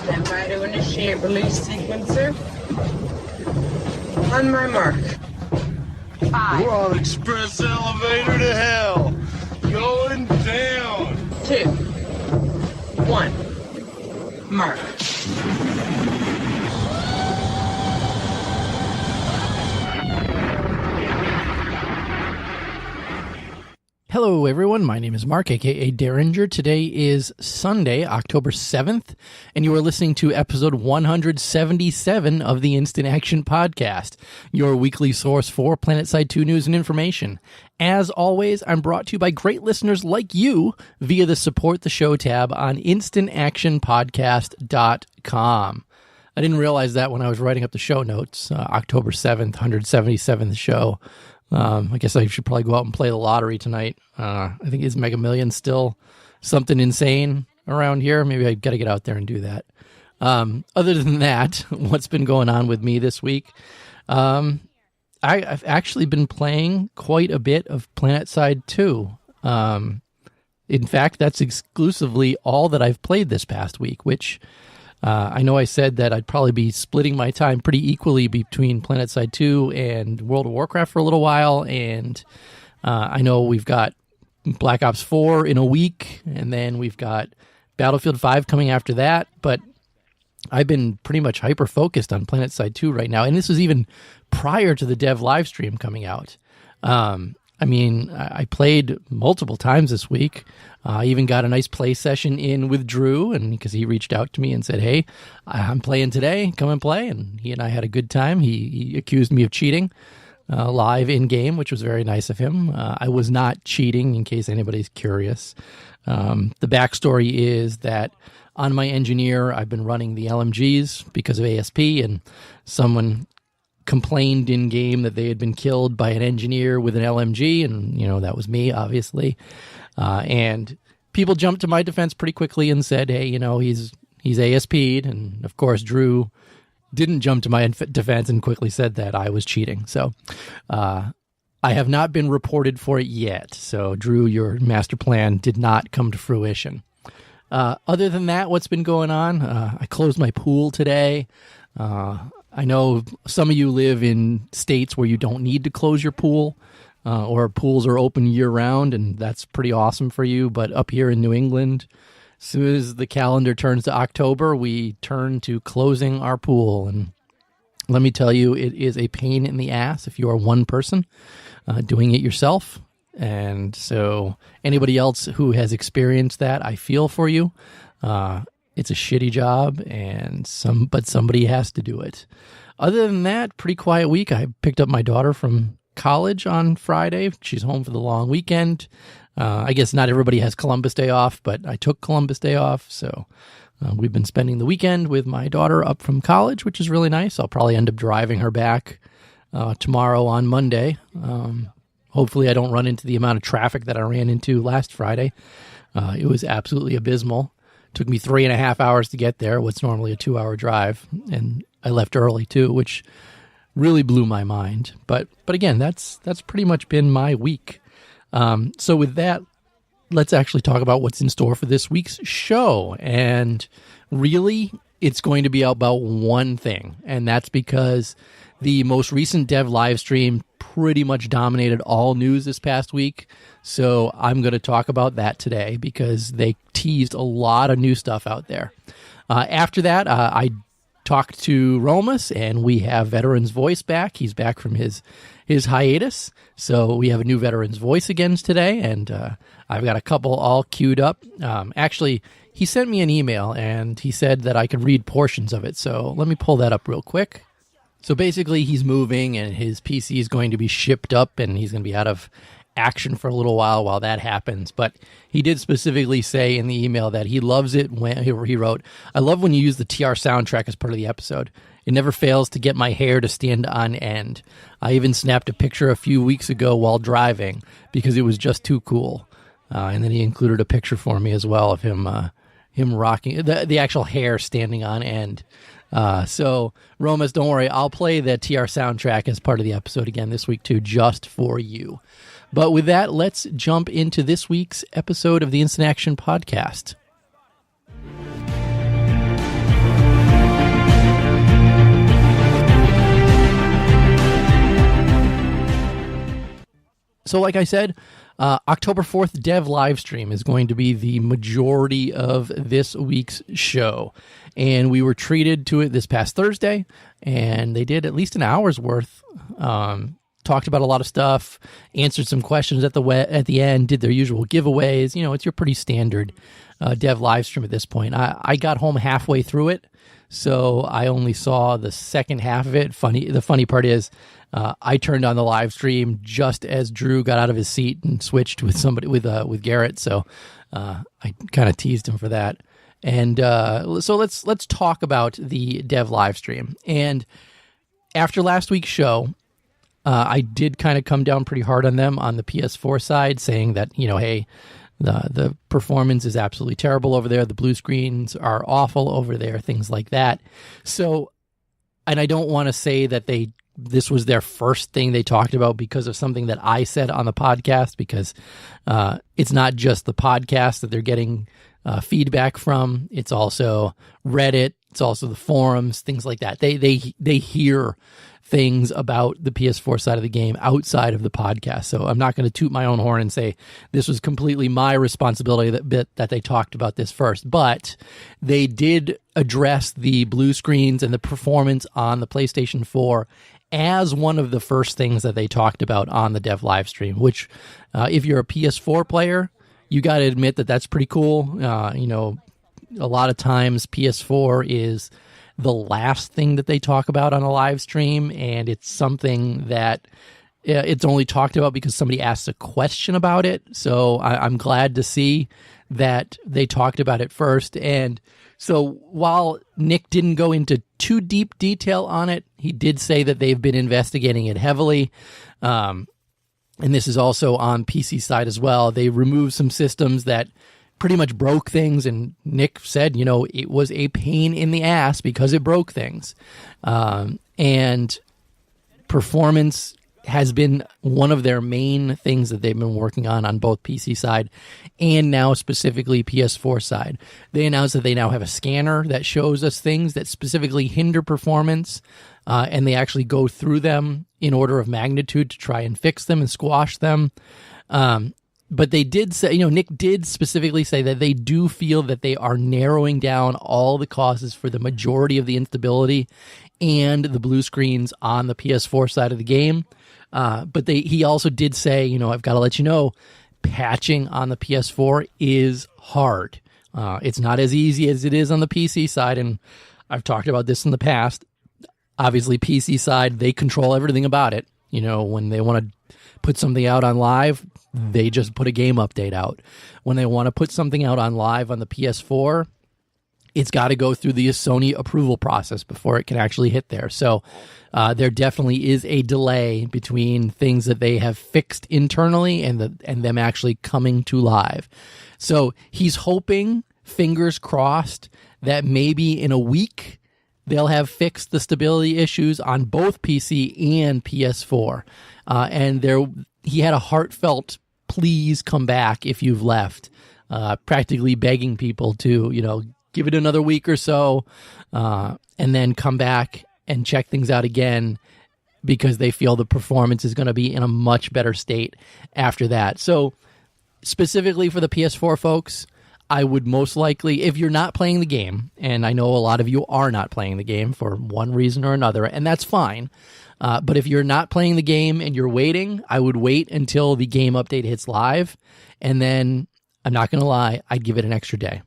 Stand by to initiate release sequencer. On my mark. 5. We're on express elevator to hell. Going down. 2. 1. Mark. Hello, everyone. My name is Mark, a.k.a. Derringer. Today is Sunday, October 7th, and you are listening to episode 177 of the Instant Action Podcast, your weekly source for Planetside 2 news and information. As always, I'm brought to you by great listeners like you via the Support the Show tab on instantactionpodcast.com. I didn't realize that when I was writing up the show notes, October 7th, 177th show. I guess I should probably go out and play the lottery tonight. I think is Mega Millions still something insane around here? Maybe I got to get out there and do that. Other than that, what's been going on with me this week? I've actually been playing quite a bit of Planetside 2. In fact, that's exclusively all that I've played this past week, which I know I said that I'd probably be splitting my time pretty equally between Planetside 2 and World of Warcraft for a little while, and I know we've got Black Ops 4 in a week, and then we've got Battlefield 5 coming after that, but I've been pretty much hyper-focused on Planetside 2 right now, and this was even prior to the dev livestream coming out. I played multiple times this week. I even got a nice play session in with Drew, and because he reached out to me and said, "Hey, I'm playing today. Come and play." And he and I had a good time. He accused me of cheating live in game, which was very nice of him. I was not cheating, in case anybody's curious. The backstory is that on my engineer, I've been running the LMGs because of ASP, and someone complained in game that they had been killed by an engineer with an LMG, and that was me, obviously. And people jumped to my defense pretty quickly and said, "Hey, he's ASP'd," and of course Drew didn't jump to my defense and quickly said that I was cheating. So I have not been reported for it yet. So Drew, your master plan did not come to fruition. Other than that, what's been going on? I closed my pool today. I know some of you live in states where you don't need to close your pool, or pools are open year-round, and that's pretty awesome for you. But up here in New England, as soon as the calendar turns to October, we turn to closing our pool. And let me tell you, it is a pain in the ass if you are one person doing it yourself. And so anybody else who has experienced that, I feel for you. It's a shitty job, but somebody has to do it. Other than that, pretty quiet week. I picked up my daughter from college on Friday. She's home for the long weekend. I guess not everybody has Columbus Day off, but I took Columbus Day off. So we've been spending the weekend with my daughter up from college, which is really nice. I'll probably end up driving her back tomorrow on Monday. Hopefully I don't run into the amount of traffic that I ran into last Friday. It was absolutely abysmal. Took me 3.5 hours to get there, what's normally a 2-hour drive, and I left early too, which really blew my mind. But again, that's pretty much been my week. So with that, let's actually talk about what's in store for this week's show. And really, it's going to be about one thing, and that's because the most recent dev live stream pretty much dominated all news this past week. So I'm going to talk about that today because they teased a lot of new stuff out there. After that, I talked to Romus, and we have Veteran's Voice back. He's back from his hiatus. So we have a new Veteran's Voice again today, and I've got a couple all queued up. Actually, he sent me an email, and he said that I could read portions of it. So let me pull that up real quick. So basically, he's moving, and his PC is going to be shipped up, and he's going to be out of action for a little while that happens. But he did specifically say in the email that he loves it when he wrote, "I love when you use the TR soundtrack as part of the episode. It never fails to get my hair to stand on end. I even snapped a picture a few weeks ago while driving because it was just too cool." And then he included a picture for me as well of him rocking the actual hair standing on end. So Romus, don't worry, I'll play the TR soundtrack as part of the episode again this week too, just for you. But with that, let's jump into this week's episode of the Instant Action Podcast. So like I said, October 4th dev live stream is going to be the majority of this week's show. And we were treated to it this past Thursday, and they did at least an hour's worth. Talked about a lot of stuff, answered some questions at the end, did their usual giveaways. You know, it's your pretty standard dev live stream at this point. I got home halfway through it, so I only saw the second half of it. The funny part is, I turned on the live stream just as Drew got out of his seat and switched with somebody with Garrett. So I kind of teased him for that. And so let's talk about the dev live stream. And after last week's show, I did kind of come down pretty hard on them on the PS4 side, saying that, you know, hey, the performance is absolutely terrible over there. The blue screens are awful over there, things like that. So, and I don't want to say that this was their first thing they talked about because of something that I said on the podcast, because it's not just the podcast that they're getting feedback from. It's also Reddit. It's also the forums, things like that. They hear things about the PS4 side of the game outside of the podcast. So I'm not going to toot my own horn and say this was completely my responsibility that they talked about this first. But they did address the blue screens and the performance on the PlayStation 4 as one of the first things that they talked about on the dev live stream, which if you're a PS4 player, you got to admit that that's pretty cool. You know, a lot of times PS4 is the last thing that they talk about on a live stream, and it's something that it's only talked about because somebody asks a question about it. So I'm glad to see that they talked about it first. And so while Nick didn't go into too deep detail on it, he did say that they've been investigating it heavily. And this is also on PC side as well. They removed some systems that pretty much broke things, and Nick said, you know, it was a pain in the ass because it broke things. And performance has been one of their main things that they've been working on both PC side and now specifically PS4 side. They announced that they now have a scanner that shows us things that specifically hinder performance, and they actually go through them in order of magnitude to try and fix them and squash them. But they did say, you know, Nick did specifically say that they do feel that they are narrowing down all the causes for the majority of the instability and the blue screens on the PS4 side of the game. But he also did say, you know, I've got to let you know, patching on the PS4 is hard. It's not as easy as it is on the PC side, and I've talked about this in the past. Obviously, PC side, they control everything about it. You know, when they want to put something out on live, they just put a game update out. When they want to put something out on live on the PS4, it's got to go through the Sony approval process before it can actually hit there. So there definitely is a delay between things that they have fixed internally and them actually coming to live. So he's hoping, fingers crossed, that maybe in a week they'll have fixed the stability issues on both PC and PS4. And he had a heartfelt, please come back if you've left, practically begging people to, you know, give it another week or so, and then come back and check things out again, because they feel the performance is going to be in a much better state after that. So specifically for the PS4 folks, I would most likely, if you're not playing the game, and I know a lot of you are not playing the game for one reason or another, and that's fine. But if you're not playing the game and you're waiting, I would wait until the game update hits live. And then, I'm not going to lie, I'd give it an extra day.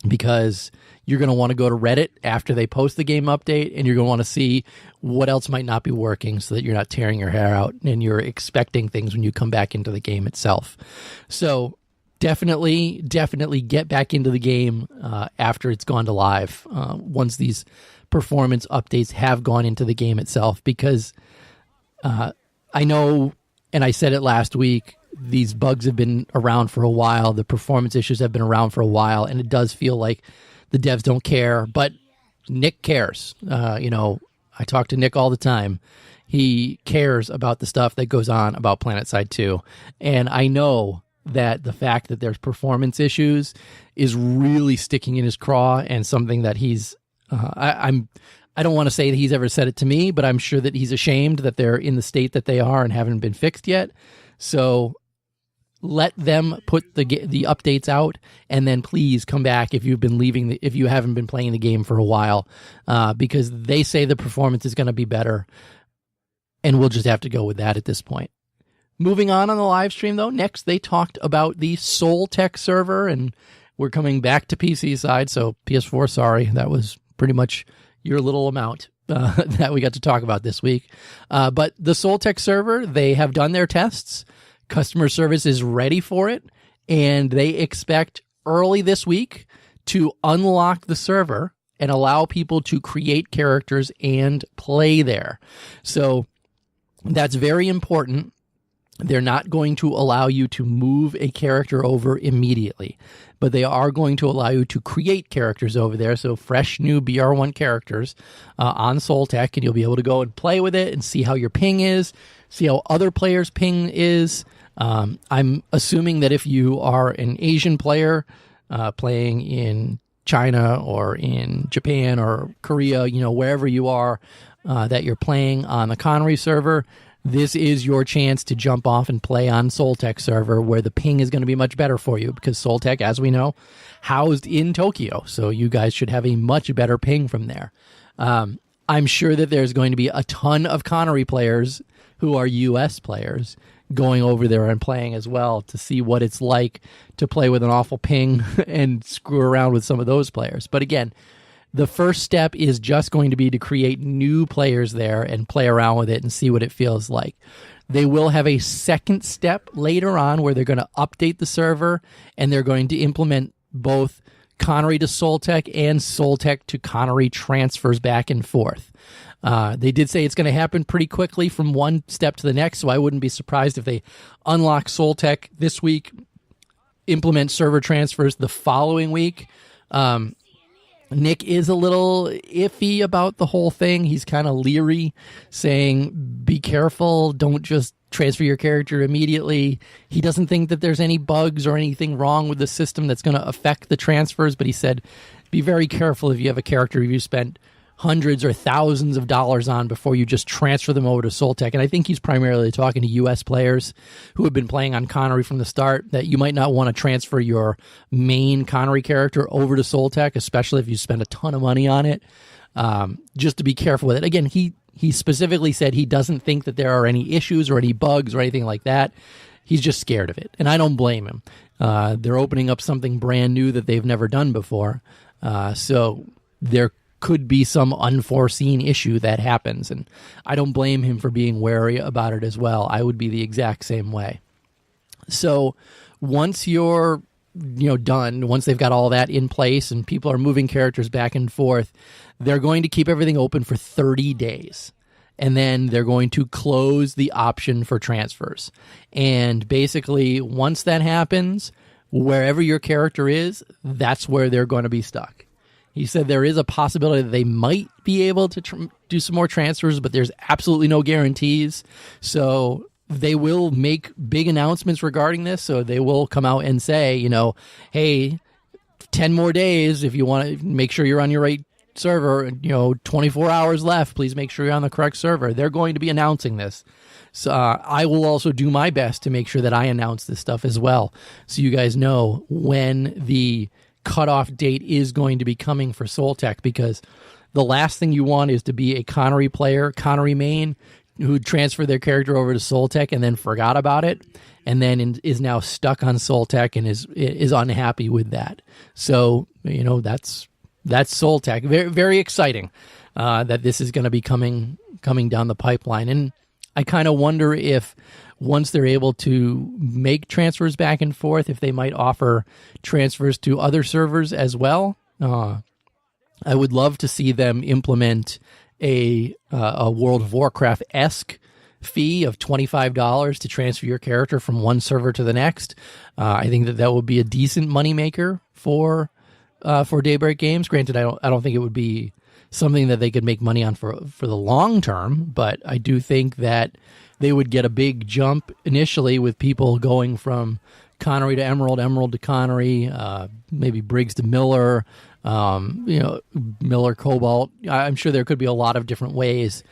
Because you're going to want to go to Reddit after they post the game update, and you're going to want to see what else might not be working so that you're not tearing your hair out and you're expecting things when you come back into the game itself. So definitely get back into the game after it's gone to live, once these performance updates have gone into the game itself, because I know, and I said it last week, these bugs have been around for a while. The performance issues have been around for a while, and it does feel like the devs don't care, but Nick cares. You know, I talk to Nick all the time. He cares about the stuff that goes on about Planetside 2, and I know that the fact that there's performance issues is really sticking in his craw, and something that he's I don't want to say that he's ever said it to me, but I'm sure that he's ashamed that they're in the state that they are and haven't been fixed yet. So let them put the updates out, and then please come back if if you haven't been playing the game for a while, because they say the performance is going to be better, and we'll just have to go with that at this point. Moving on the live stream, though, next they talked about the Soul Tech server, and we're coming back to PC side, so PS4, sorry, that was pretty much your little amount that we got to talk about this week. But the Soul Tech server, they have done their tests. Customer service is ready for it, and they expect early this week to unlock the server and allow people to create characters and play there. So that's very important. They're not going to allow you to move a character over immediately, but they are going to allow you to create characters over there. So fresh new BR1 characters on Soul Tech, and you'll be able to go and play with it and see how your ping is, see how other players' ping is. I'm assuming that if you are an Asian player playing in China or in Japan or Korea, wherever you are, that you're playing on the Connery server, this is your chance to jump off and play on Soul Tech server, where the ping is going to be much better for you, because Soul Tech, as we know, housed in Tokyo. So you guys should have a much better ping from there. I'm sure that there's going to be a ton of Connery players who are US players going over there and playing as well, to see what it's like to play with an awful ping and screw around with some of those players. But again, the first step is just going to be to create new players there and play around with it and see what it feels like. They will have a second step later on where they're going to update the server, and they're going to implement both Connery to Soul Tech and Soul Tech to Connery transfers back and forth. They did say it's going to happen pretty quickly from one step to the next, so I wouldn't be surprised if they unlock Soul Tech this week, implement server transfers the following week. Nick is a little iffy about the whole thing. He's kind of leery, saying, be careful, don't just transfer your character immediately. He doesn't think that there's any bugs or anything wrong with the system that's going to affect the transfers, but he said, be very careful if you have a character you spent hundreds or thousands of dollars on before you just transfer them over to Soul Tech. And I think he's primarily talking to US players who have been playing on Connery from the start, that you might not want to transfer your main Connery character over to Soul Tech, especially if you spend a ton of money on it. Just to be careful with it. Again, he specifically said he doesn't think that there are any issues or any bugs or anything like that. He's just scared of it, and I don't blame him. They're opening up something brand new that they've never done before, so there could be some unforeseen issue that happens, and I don't blame him for being wary about it as well. I would be the exact same way. So once you're done, once they've got all that in place and people are moving characters back and forth, they're going to keep everything open for 30 days. And then they're going to close the option for transfers. And basically, once that happens, wherever your character is, that's where they're going to be stuck. He said there is a possibility that they might be able to do some more transfers, but there's absolutely no guarantees. So they will make big announcements regarding this. So they will come out and say, hey, 10 more days if you want to make sure you're on your right server, 24 hours left, please make sure you're on the correct server. They're going to be announcing this. So I will also do my best to make sure that I announce this stuff as well, so you guys know when the cutoff date is going to be coming for Soul Tech, because the last thing you want is to be a Connery player, Connery main, who transferred their character over to Soul Tech and then forgot about it, and then is now stuck on Soul Tech and is unhappy with that. So, that's Soul Tech. Very, very exciting that this is going to be coming down the pipeline. And I kind of wonder if once they're able to make transfers back and forth, if they might offer transfers to other servers as well. I would love to see them implement a World of Warcraft-esque fee of $25 to transfer your character from one server to the next. I think that would be a decent moneymaker for Daybreak Games. Granted, I don't think it would be something that they could make money on for the long term, but I do think that they would get a big jump initially with people going from Connery to Emerald, Emerald to Connery, maybe Briggs to Miller, Miller Cobalt. I'm sure there could be a lot of different ways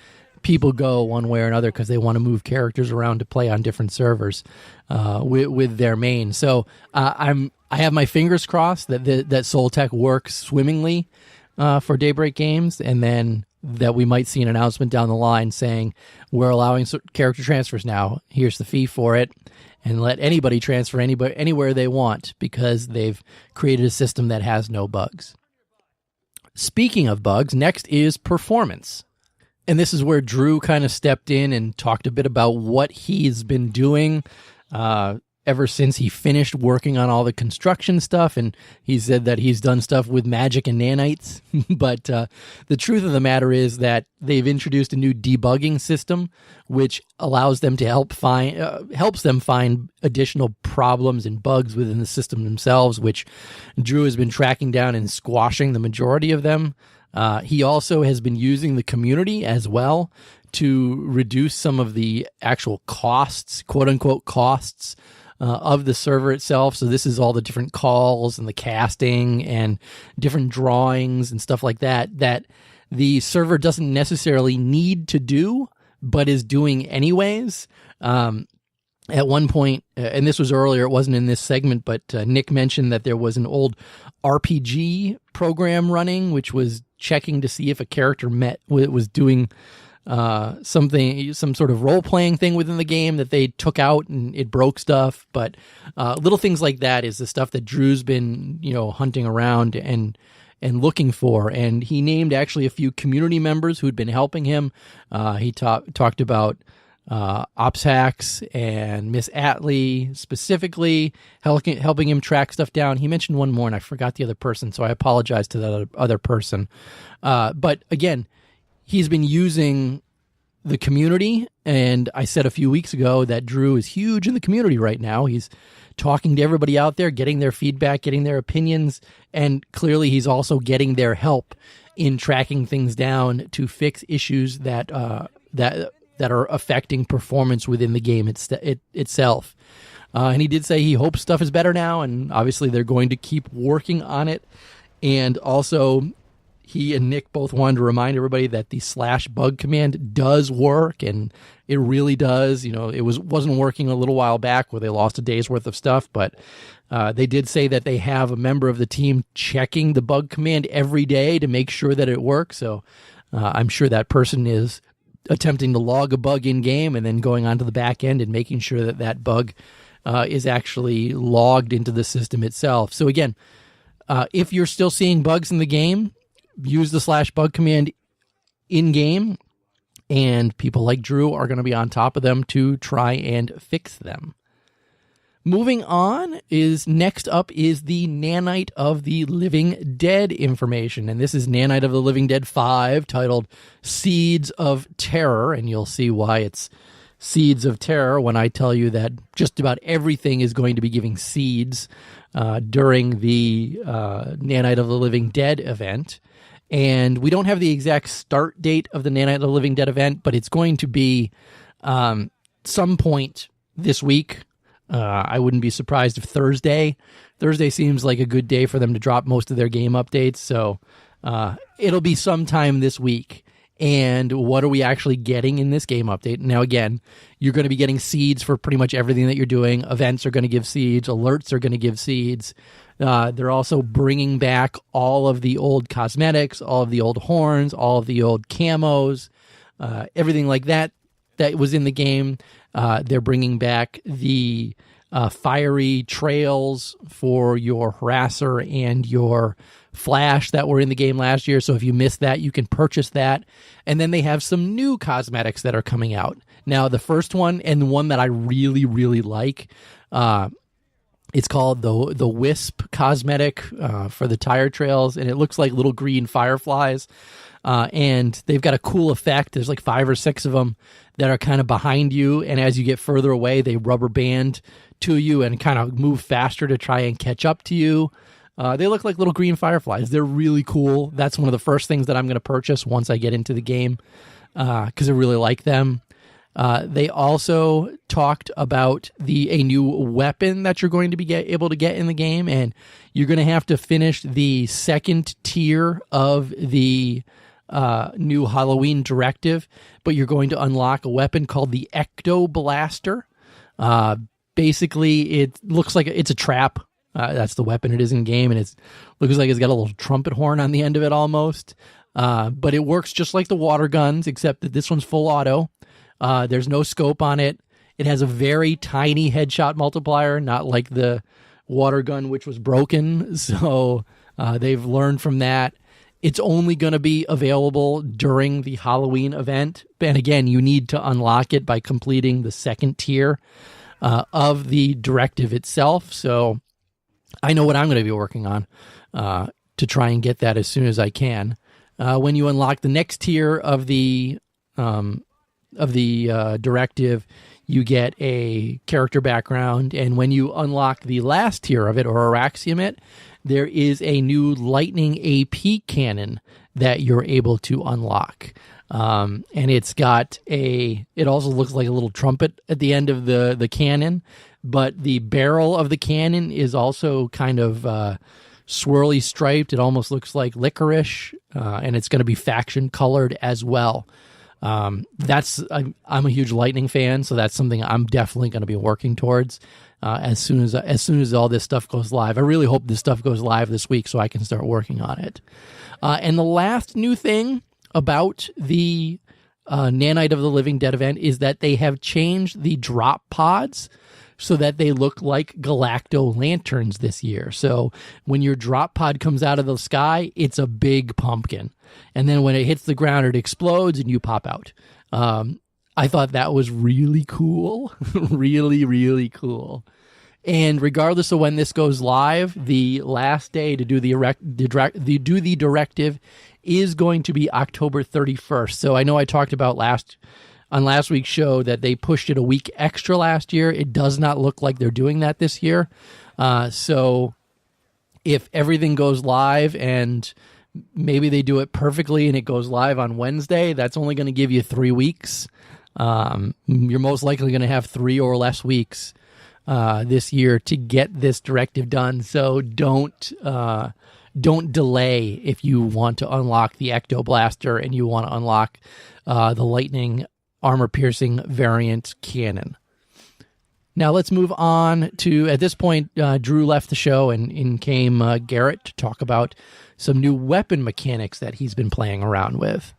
people go one way or another because they want to move characters around to play on different servers with their main. So I have my fingers crossed that that Soul Tech works swimmingly for Daybreak Games, and then that we might see an announcement down the line saying we're allowing character transfers now. Here's the fee for it, and let anybody transfer anywhere they want because they've created a system that has no bugs. Speaking of bugs, next is performance. And this is where Drew kind of stepped in and talked a bit about what he's been doing ever since he finished working on all the construction stuff. And he said that he's done stuff with magic and nanites. But the truth of the matter is that they've introduced a new debugging system, which allows them to helps them find additional problems and bugs within the system themselves, which Drew has been tracking down and squashing the majority of them. He also has been using the community as well to reduce some of the actual costs, quote unquote costs, of the server itself. So this is all the different calls and the casting and different drawings and stuff like that the server doesn't necessarily need to do, but is doing anyways. At one point, and this was earlier, it wasn't in this segment, but Nick mentioned that there was an old RPG program running, which was checking to see if a character was doing some sort of role-playing thing within the game that they took out and it broke stuff. But little things like that is the stuff that Drew's been, hunting around and looking for. And he named actually a few community members who'd been helping him. He talked about Ops Hacks and Miss Atlee specifically helping him track stuff down. He mentioned one more and I forgot the other person, so I apologize to that other person. But again, he's been using the community, and I said a few weeks ago that Drew is huge in the community right now. He's talking to everybody out there, getting their feedback, getting their opinions, and clearly he's also getting their help in tracking things down to fix issues that are affecting performance within the game itself. And he did say he hopes stuff is better now, and obviously they're going to keep working on it. And also, he and Nick both wanted to remind everybody that the /bug command does work, and it really does. It wasn't working a little while back where they lost a day's worth of stuff, but they did say that they have a member of the team checking the bug command every day to make sure that it works. So I'm sure that person is attempting to log a bug in game and then going onto the back end and making sure that that bug is actually logged into the system itself. So again, if you're still seeing bugs in the game, use the /bug command in game, and people like Drew are going to be on top of them to try and fix them. Moving on next up is the Nanite of the Living Dead information. And this is Nanite of the Living Dead 5, titled Seeds of Terror. And you'll see why it's Seeds of Terror when I tell you that just about everything is going to be giving seeds during the Nanite of the Living Dead event. And we don't have the exact start date of the Nanite of the Living Dead event, but it's going to be some point this week. I wouldn't be surprised if Thursday seems like a good day for them to drop most of their game updates. So it'll be sometime this week. And what are we actually getting in this game update? Now, again, you're going to be getting seeds for pretty much everything that you're doing. Events are going to give seeds. Alerts are going to give seeds. They're also bringing back all of the old cosmetics, all of the old horns, all of the old camos, everything like that was in the game. They're bringing back the fiery trails for your harasser and your flash that were in the game last year. So if you missed that, you can purchase that. And then they have some new cosmetics that are coming out. Now, the first one, and the one that I really, really like, it's called the Wisp Cosmetic for the tire trails, and it looks like little green fireflies. And they've got a cool effect. There's like 5 or 6 of them that are kind of behind you, and as you get further away, they rubber band to you and kind of move faster to try and catch up to you. They look like little green fireflies. They're really cool. That's one of the first things that I'm going to purchase once I get into the game because I really like them. They also talked about a new weapon that you're going to be able to get in the game, and you're going to have to finish the second tier of the new Halloween directive, but you're going to unlock a weapon called the Ecto Blaster. Basically, it looks like it's a trap. That's the weapon it is in game, and it looks like it's got a little trumpet horn on the end of it almost. But it works just like the water guns, except that this one's full auto. There's no scope on it. It has a very tiny headshot multiplier, not like the water gun, which was broken. So they've learned from that. It's only going to be available during the Halloween event. And again, you need to unlock it by completing the second tier of the directive itself. So I know what I'm going to be working on to try and get that as soon as I can. When you unlock the next tier of the directive, you get a character background, and when you unlock the last tier of it, or Araxium it, there is a new lightning AP cannon that you're able to unlock. And it also looks like a little trumpet at the end of the cannon, but the barrel of the cannon is also kind of swirly striped. It almost looks like licorice, and it's going to be faction colored as well. I'm a huge Lightning fan, so that's something I'm definitely going to be working towards as soon as all this stuff goes live. I really hope this stuff goes live this week so I can start working on it. And the last new thing about the Nanite of the Living Dead event is that they have changed the drop pods so that they look like Galacto lanterns this year. So when your drop pod comes out of the sky, it's a big pumpkin. And then when it hits the ground, it explodes and you pop out. I thought that was really cool. Really, really cool. And regardless of when this goes live, the last day to do the directive is going to be October 31st. So I know I talked about on last week's show that they pushed it a week extra last year. It does not look like they're doing that this year. So if everything goes live and maybe they do it perfectly and it goes live on Wednesday, that's only going to give you 3 weeks. You're most likely going to have 3 or less weeks this year to get this directive done. So don't delay if you want to unlock the Ecto Blaster and you want to unlock the lightning armor-piercing variant cannon. Now let's move on to, at this point, Drew left the show and in came Garrett to talk about some new weapon mechanics that he's been playing around with.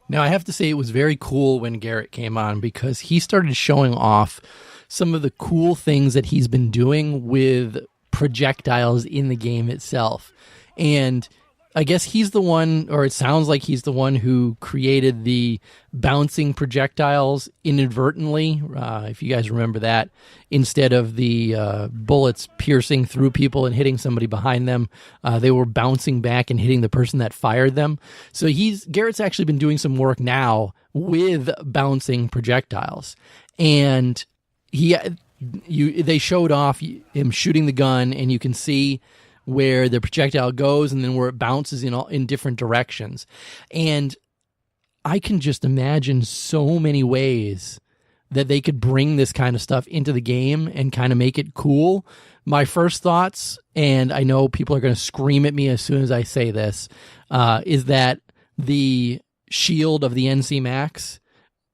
Now I have to say it was very cool when Garrett came on because he started showing off some of the cool things that he's been doing with projectiles in the game itself. And I guess he's the one, or it sounds like he's the one who created the bouncing projectiles inadvertently. If you guys remember that, instead of the bullets piercing through people and hitting somebody behind them, they were bouncing back and hitting the person that fired them. So Garrett's actually been doing some work now with bouncing projectiles. And they showed off him shooting the gun, and you can see where the projectile goes and then where it bounces in different directions. And I can just imagine so many ways that they could bring this kind of stuff into the game and kind of make it cool. My first thoughts, and I know people are going to scream at me as soon as I say this, is that the shield of the NC Max,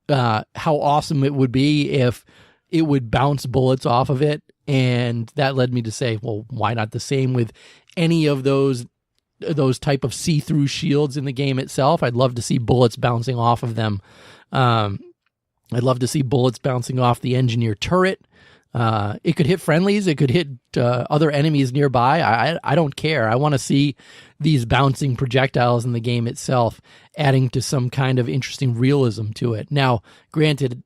how awesome it would be if it would bounce bullets off of it. And that led me to say, well, why not the same with any of those type of see-through shields in the game itself? I'd love to see bullets bouncing off of them. I'd love to see bullets bouncing off the engineer turret. It could hit friendlies. It could hit other enemies nearby. I don't care. I want to see these bouncing projectiles in the game itself, adding to some kind of interesting realism to it. Now, granted,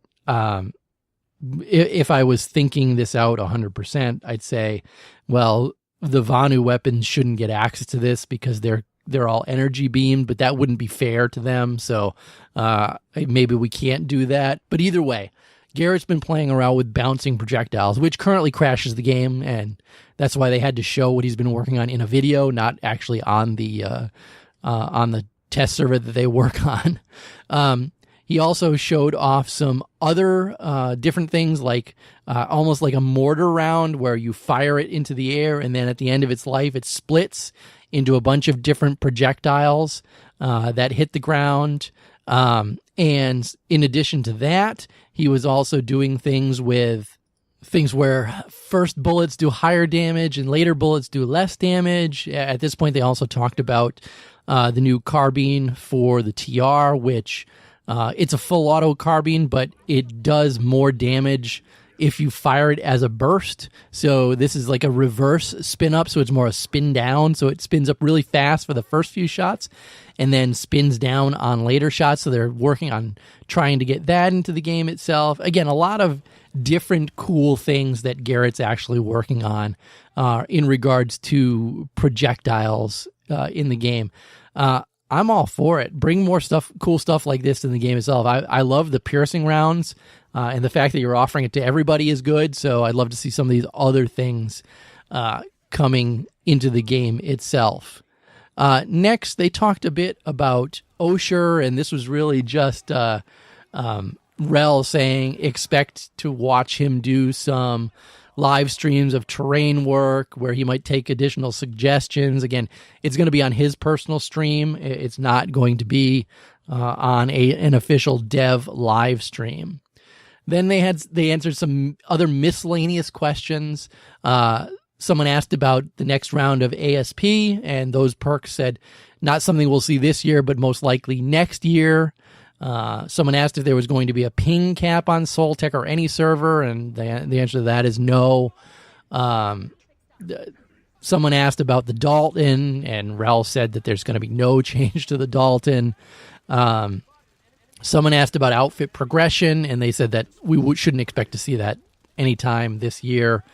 if I was thinking this out 100%, I'd say, well, the Vanu weapons shouldn't get access to this because they're all energy beamed, but that wouldn't be fair to them. So maybe we can't do that. But either way, Garrett's been playing around with bouncing projectiles, which currently crashes the game, and that's why they had to show what he's been working on in a video, not actually on the test server that they work on. He also showed off some other different things, like almost like a mortar round where you fire it into the air, and then at the end of its life, it splits into a bunch of different projectiles. that hit the ground. And in addition to that, he was also doing things where first bullets do higher damage and later bullets do less damage. At this point, they also talked about the new carbine for the TR, which it's a full auto carbine, but it does more damage if you fire it as a burst. So this is like a reverse spin up, so it's more a spin down. So it spins up really fast for the first few shots and then spins down on later shots. So they're working on trying to get that into the game itself. Again, a lot of different cool things that Garrett's actually working on in regards to projectiles in the game. I'm all for it. Bring more stuff, cool stuff like this in the game itself. I love the piercing rounds, and the fact that you're offering it to everybody is good. So I'd love to see some of these other things coming into the game itself. Next, they talked a bit about Osher, and this was really just Rel saying expect to watch him do some live streams of terrain work where he might take additional suggestions. Again, it's going to be on his personal stream. It's not going to be on an official dev live stream. Then they answered some other miscellaneous questions. Someone asked about the next round of ASP, and those perks said not something we'll see this year, but most likely next year. Someone asked if there was going to be a ping cap on Soltech or any server, and the answer to that is no. Someone asked about the Dalton, and Rel said that there's going to be no change to the Dalton. Someone asked about outfit progression, and they said that we shouldn't expect to see that anytime this year.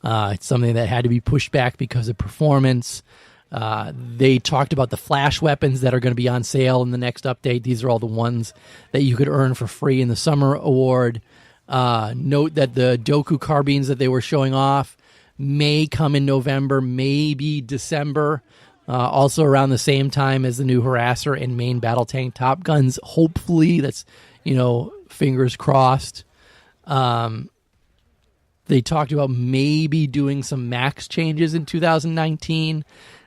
It's something that had to be pushed back because of performance. They talked about the flash weapons that are going to be on sale in the next update. These are all the ones that you could earn for free in the summer award. Note that the Doku carbines that they were showing off may come in November, maybe December. Also around the same time as the new Harasser and main battle tank Top Guns. Hopefully, that's, fingers crossed. They talked about maybe doing some max changes in 2019.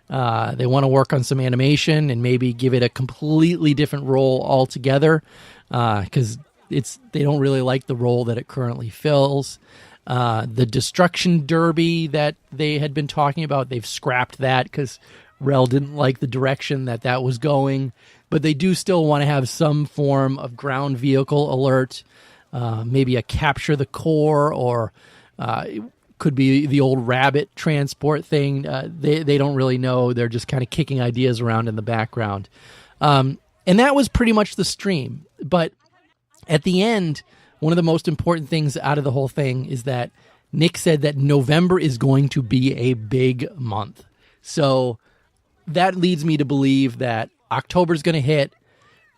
They want to work on some animation and maybe give it a completely different role altogether because they don't really like the role that it currently fills. The Destruction Derby that they had been talking about, they've scrapped that because Rel didn't like the direction that was going. But they do still want to have some form of ground vehicle alert, maybe a capture the core, or it could be the old rabbit transport thing. They don't really know. They're just kind of kicking ideas around in the background. And that was pretty much the stream. But at the end, one of the most important things out of the whole thing is that Nick said that November is going to be a big month. So that leads me to believe that October is going to hit.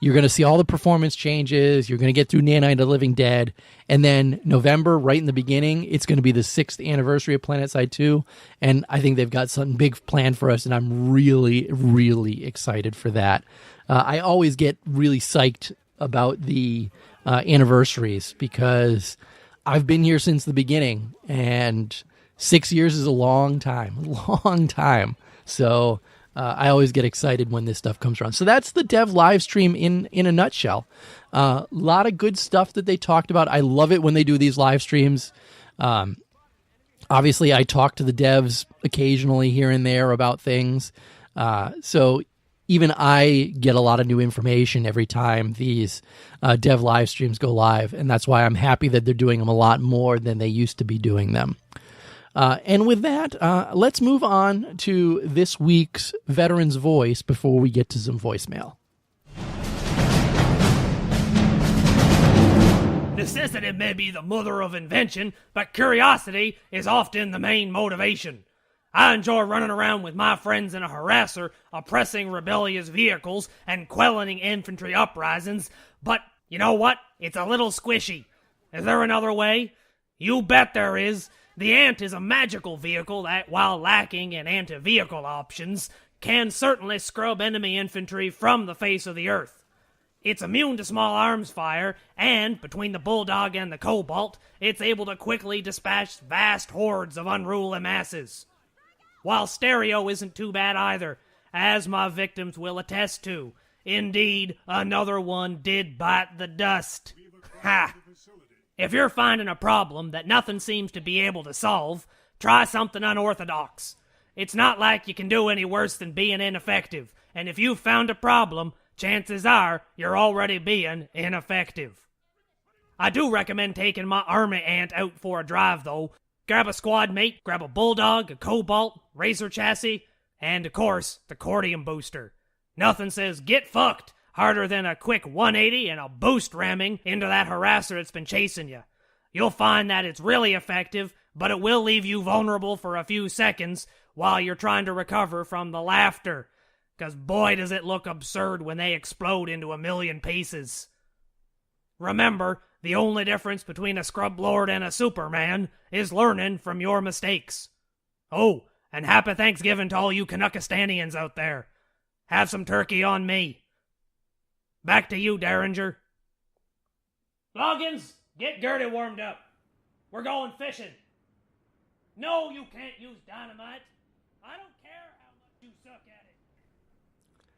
You're going to see all the performance changes. You're going to get through Night of the Living Dead. And then November, right in the beginning, it's going to be the 6th anniversary of Planetside 2. And I think they've got something big planned for us, and I'm really, really excited for that. I always get really psyched about the anniversaries because I've been here since the beginning, and 6 years is a long time. So I always get excited when this stuff comes around. So that's the dev live stream in a nutshell. A lot of good stuff that they talked about. I love it when they do these live streams. Obviously, I talk to the devs occasionally here and there about things. So even I get a lot of new information every time these dev live streams go live. And that's why I'm happy that they're doing them a lot more than they used to be doing them. And with that, let's move on to this week's Veteran's Voice before we get to some voicemail. Necessity may be the mother of invention, but curiosity is often the main motivation. I enjoy running around with my friends in a harasser, oppressing rebellious vehicles and quelling infantry uprisings, but you know what? It's a little squishy. Is there another way? You bet there is. The Ant is a magical vehicle that, while lacking in anti-vehicle options, can certainly scrub enemy infantry from the face of the earth. It's immune to small arms fire, and, between the Bulldog and the Cobalt, it's able to quickly dispatch vast hordes of unruly masses. While stereo isn't too bad either, as my victims will attest to. Indeed, another one did bite the dust. Ha! If you're finding a problem that nothing seems to be able to solve, try something unorthodox. It's not like you can do any worse than being ineffective, and if you've found a problem, chances are you're already being ineffective. I do recommend taking my army ant out for a drive, though. Grab a squad mate, grab a bulldog, a cobalt, racer chassis, and, of course, the cordium booster. Nothing says get fucked harder than a quick 180 and a boost ramming into that harasser that's been chasing you. You'll find that it's really effective, but it will leave you vulnerable for a few seconds while you're trying to recover from the laughter. 'Cause boy does it look absurd when they explode into a million pieces. Remember, the only difference between a scrub lord and a Superman is learning from your mistakes. Oh, and happy Thanksgiving to all you Canuckistanians out there. Have some turkey on me. Back to you, Derringer. Loggins, get Gertie warmed up. We're going fishing. No, you can't use dynamite. I don't care how much you suck at it.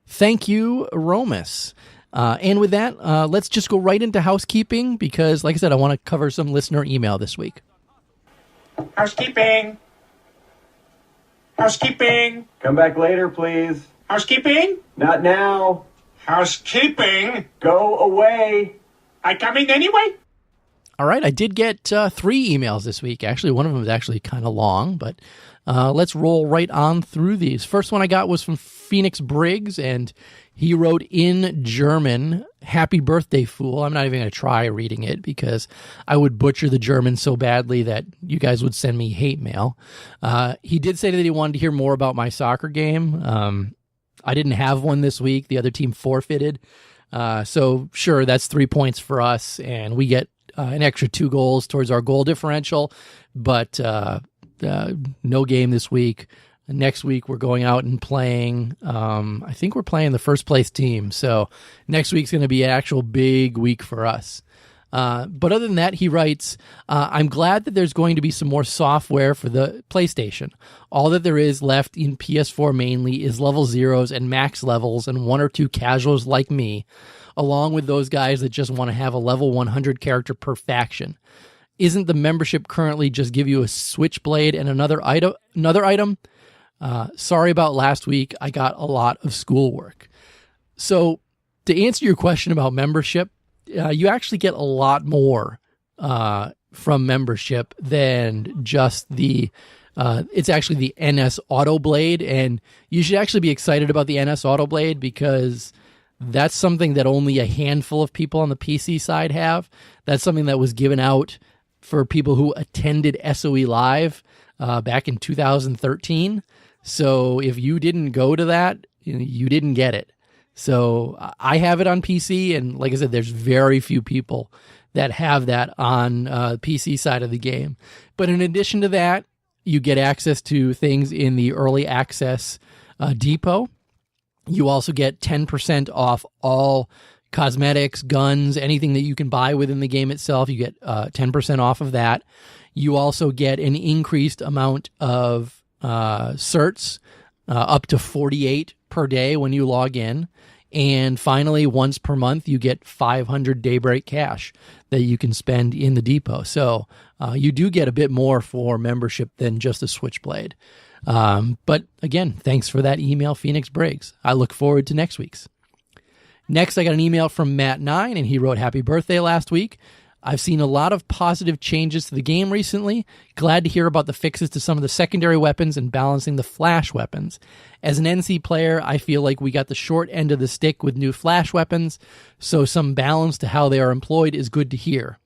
Thank you, Romus. And with that, let's just go right into housekeeping because, like I said, I want to cover some listener email this week. Housekeeping. Housekeeping. Come back later, please. Housekeeping. Not now. Housekeeping. Go away. I coming anyway? All right, I did get 3 emails this week. Actually, one of them is actually kind of long, but let's roll right on through these. First one I got was from Phoenix Briggs, and he wrote in German, "Happy birthday, fool." I'm not even going to try reading it because I would butcher the German so badly that you guys would send me hate mail. He did say that he wanted to hear more about my soccer game. I didn't have one this week. The other team forfeited. So sure, that's 3 points for us, and we get an extra 2 goals towards our goal differential, but no game this week. Next week, we're going out and playing, I think we're playing the first place team. So next week's going to be an actual big week for us. But other than that, he writes, I'm glad that there's going to be some more software for the PlayStation. All that there is left in PS4 mainly is level 0s and max levels and 1 or 2 casuals like me, along with those guys that just want to have a level 100 character per faction. Isn't the membership currently just give you a switchblade and another item? Sorry about last week. I got a lot of schoolwork. So to answer your question about membership, you actually get a lot more from membership than just it's actually the NS Autoblade, and you should actually be excited about the NS Autoblade because that's something that only a handful of people on the PC side have. That's something that was given out for people who attended SOE Live back in 2013. So if you didn't go to that, you didn't get it. So I have it on PC, and like I said, there's very few people that have that on the PC side of the game. But in addition to that, you get access to things in the early access depot. You also get 10% off all cosmetics, guns, anything that you can buy within the game itself. You get 10% off of that. You also get an increased amount of certs, up to 48 per day when you log in. And finally, once per month, you get 500 Daybreak cash that you can spend in the depot. So you do get a bit more for membership than just a Switchblade. But again, thanks for that email, Phoenix Briggs. I look forward to next week's. Next, I got an email from Matt9, and he wrote, "Happy birthday last week. I've seen a lot of positive changes to the game recently. Glad to hear about the fixes to some of the secondary weapons and balancing the flash weapons. As an NC player, I feel like we got the short end of the stick with new flash weapons, so some balance to how they are employed is good to hear.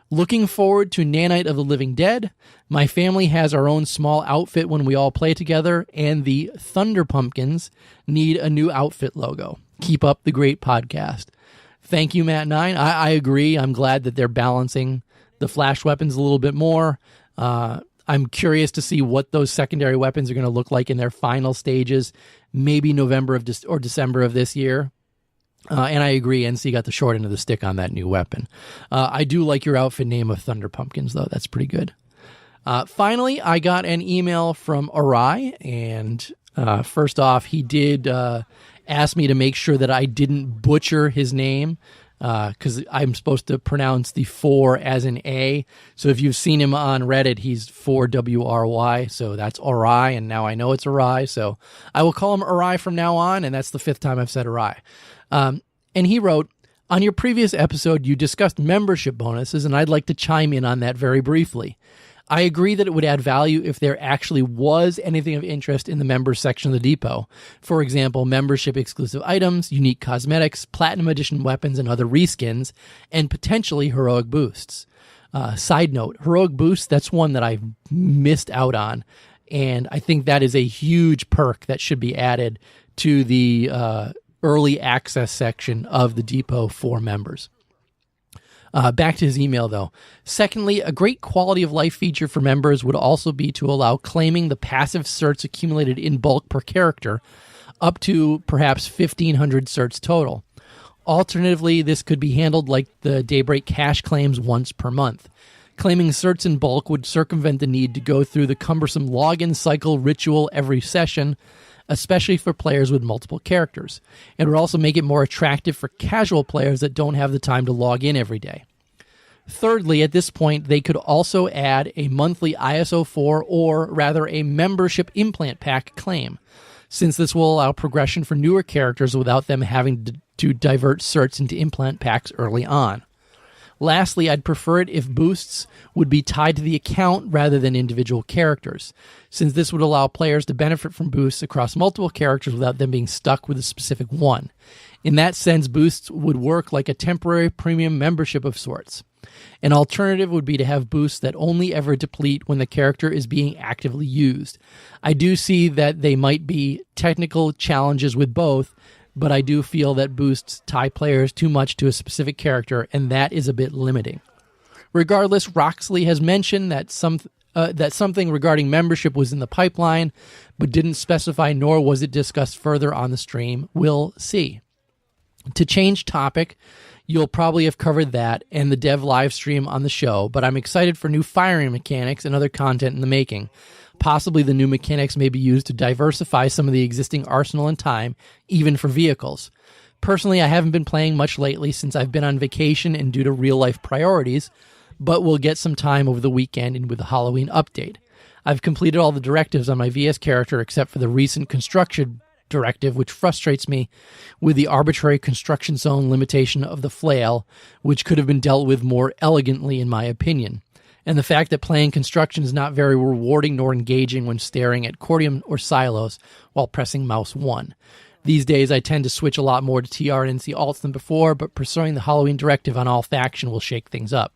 Looking forward to Nanite of the Living Dead. My family has our own small outfit when we all play together, and the Thunder Pumpkins need a new outfit logo. Keep up the great podcast." Thank you, Matt9. I agree. I'm glad that they're balancing the flash weapons a little bit more. I'm curious to see what those secondary weapons are going to look like in their final stages, maybe November or December of this year. And I agree, NC got the short end of the stick on that new weapon. I do like your outfit name of Thunder Pumpkins, though. That's pretty good. Finally, I got an email from Arai, and first off, he did asked me to make sure that I didn't butcher his name, because I'm supposed to pronounce the 4 as an A. So if you've seen him on Reddit, he's 4WRY, so that's Ori, and now I know it's Ori, so I will call him Ori from now on, and that's the 5th time I've said Ori. And he wrote, on your previous episode, you discussed membership bonuses, and I'd like to chime in on that very briefly. I agree that it would add value if there actually was anything of interest in the members section of the depot. For example, membership exclusive items, unique cosmetics, platinum edition weapons and other reskins, and potentially heroic boosts. Side note, heroic boosts, that's one that I've missed out on. And I think that is a huge perk that should be added to the early access section of the depot for members. Back to his email, though. Secondly, a great quality of life feature for members would also be to allow claiming the passive certs accumulated in bulk per character, up to perhaps 1,500 certs total. Alternatively, this could be handled like the Daybreak cash claims once per month. Claiming certs in bulk would circumvent the need to go through the cumbersome login cycle ritual every session, especially for players with multiple characters. It would also make it more attractive for casual players that don't have the time to log in every day. Thirdly, at this point, they could also add a monthly ISO 4 or rather a membership implant pack claim, since this will allow progression for newer characters without them having to divert certs into implant packs early on. Lastly, I'd prefer it if boosts would be tied to the account rather than individual characters, since this would allow players to benefit from boosts across multiple characters without them being stuck with a specific one. In that sense, boosts would work like a temporary premium membership of sorts. An alternative would be to have boosts that only ever deplete when the character is being actively used. I do see that they might be technical challenges with both, but I do feel that boosts tie players too much to a specific character, and that is a bit limiting. Regardless, Roxley has mentioned that something regarding membership was in the pipeline, but didn't specify, nor was it discussed further on the stream. We'll see. To change topic, you'll probably have covered that and the dev live stream on the show, but I'm excited for new firing mechanics and other content in the making. Possibly the new mechanics may be used to diversify some of the existing arsenal and time, even for vehicles. Personally, I haven't been playing much lately since I've been on vacation and due to real-life priorities, but we'll get some time over the weekend and with the Halloween update. I've completed all the directives on my VS character except for the recent construction directive, which frustrates me with the arbitrary construction zone limitation of the flail, which could have been dealt with more elegantly in my opinion. And the fact that playing construction is not very rewarding nor engaging when staring at Cordium or Silos while pressing mouse 1. These days, I tend to switch a lot more to TR and NC alts than before, but pursuing the Halloween directive on all faction will shake things up.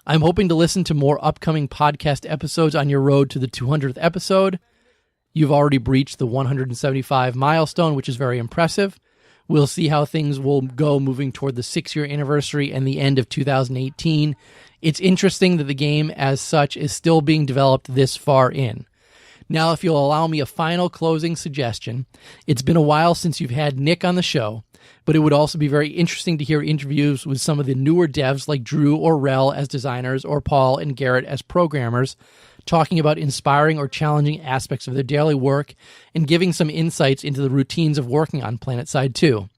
I'm hoping to listen to more upcoming podcast episodes on your road to the 200th episode. You've already breached the 175 milestone, which is very impressive. We'll see how things will go moving toward the 6-year anniversary and the end of 2018. It's interesting that the game as such is still being developed this far in. Now, if you'll allow me a final closing suggestion, it's been a while since you've had Nick on the show, but it would also be very interesting to hear interviews with some of the newer devs like Drew or Rel as designers or Paul and Garrett as programmers, talking about inspiring or challenging aspects of their daily work and giving some insights into the routines of working on Planetside 2.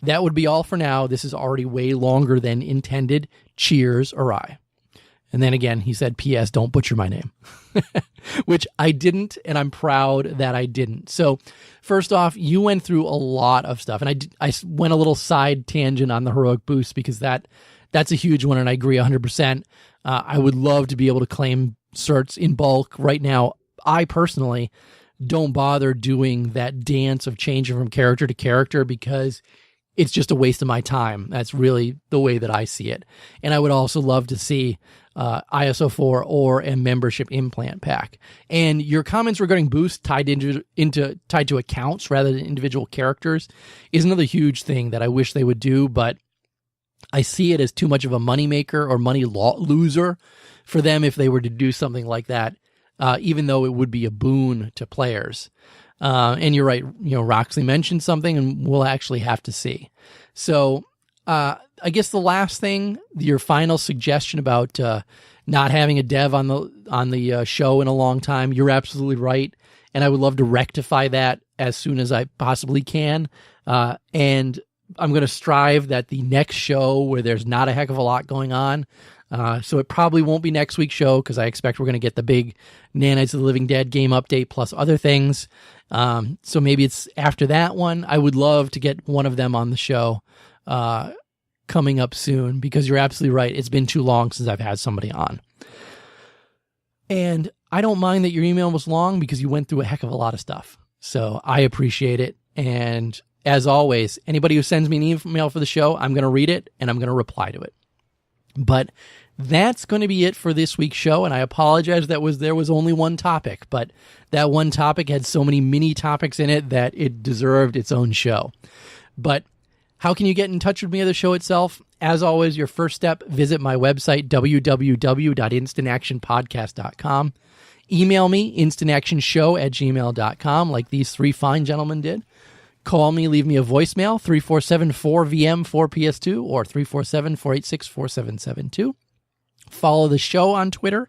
That would be all for now. This is already way longer than intended. Cheers, Arai. And then again, he said, P.S., don't butcher my name, which I didn't, and I'm proud that I didn't. So first off, you went through a lot of stuff, and I went a little side tangent on the heroic boost because that's a huge one, and I agree 100%. I would love to be able to claim certs in bulk. Right now, I personally don't bother doing that dance of changing from character to character because it's just a waste of my time. That's really the way that I see it. And I would also love to see ISO 4 or a membership implant pack. And your comments regarding boost tied to accounts rather than individual characters is another huge thing that I wish they would do, but I see it as too much of a moneymaker or money loser for them if they were to do something like that, even though it would be a boon to players. And you're right, Roxley mentioned something, and we'll actually have to see. So I guess the last thing, your final suggestion about not having a dev on the show in a long time, you're absolutely right, and I would love to rectify that as soon as I possibly can. And I'm going to strive that the next show where there's not a heck of a lot going on. So it probably won't be next week's show because I expect we're going to get the big Nanites of the Living Dead game update plus other things. So maybe it's after that one. I would love to get one of them on the show coming up soon, because you're absolutely right. It's been too long since I've had somebody on. And I don't mind that your email was long because you went through a heck of a lot of stuff. So I appreciate it. And as always, anybody who sends me an email for the show, I'm going to read it and I'm going to reply to it. But that's going to be it for this week's show. And I apologize there was only one topic, but that one topic had so many mini topics in it that it deserved its own show. But how can you get in touch with me or the show itself? As always, your first step, visit my website, www.instantactionpodcast.com. Email me, instantactionshow@gmail.com, like these three fine gentlemen did. Call me, leave me a voicemail, 347-4VM-4PS2 or 347-486-4772. Follow the show on Twitter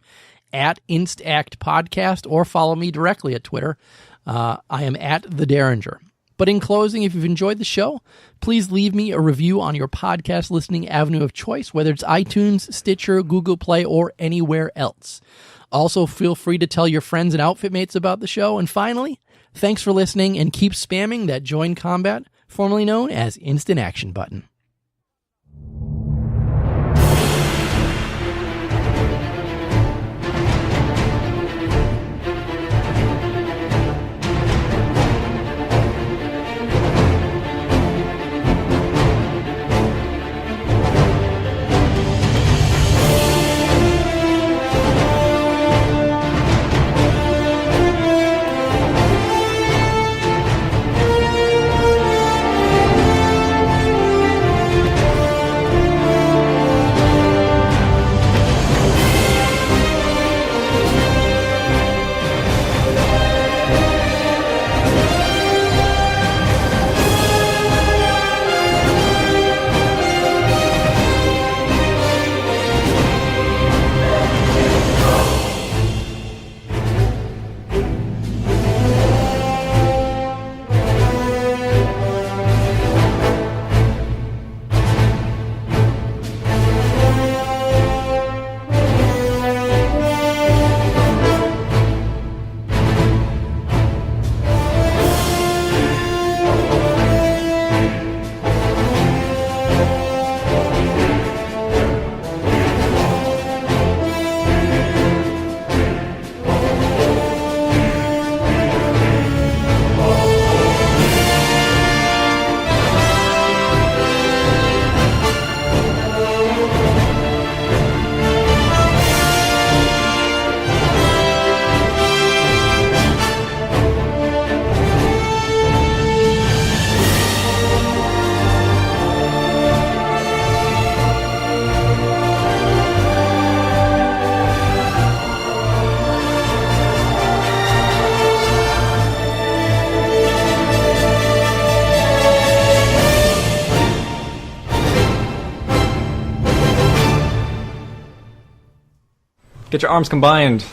@InstActPodcast, or follow me directly at Twitter. I am @TheDerringer. But in closing, if you've enjoyed the show, please leave me a review on your podcast listening avenue of choice, whether it's iTunes, Stitcher, Google Play, or anywhere else. Also, feel free to tell your friends and outfit mates about the show. And finally, thanks for listening, and keep spamming that Join Combat, formerly known as Instant Action button. Get your arms combined.